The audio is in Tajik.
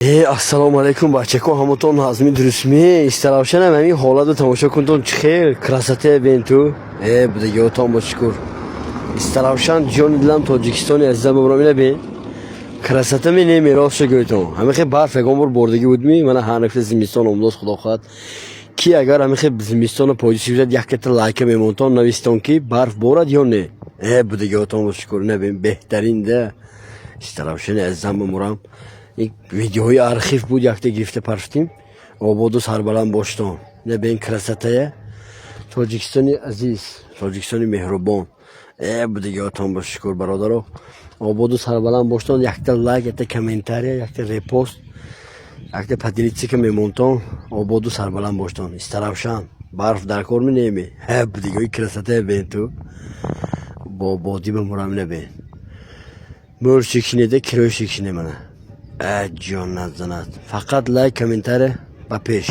Assalomu alaykum barchaku hamotun hazmi durustmi istaravshana mami holada tomosha kundon chixir krasate bentu budagi otam boshkur istaravshan jon dilam Tojikiston azizam umramina be krasate meni meros go'yton hamixe barf gomur bordagi budmi mana hanifli zimiston umdos xudo xohat ki agar hamixe zimiston pozitiv zad yakata like memonton naviston ki barf borad yo ne budagi otam boshkur ne be behtarinde istaravshana azizam umram یک ویدیوهای آرخیو بود یکته گرفته پرفتیم آباد و سربلند باشتان نه به این کرسته تاجیکستانی عزیز تاجیکستانی مهربان بوده یادتان باشه شکر برادرها آباد و سربلند باشتان یکته لایک یکته کامنتاری یکته ریپوست یکته پدیلیتی که میمونتان آباد و سربلند باشتان استرافشان برف در کار می نیمی بوده یه کرسته بین تو با بادی به مرام نبین مور شکینه ده کروی شکینه منه جان نزند فقط لایک کامنتاره با پیش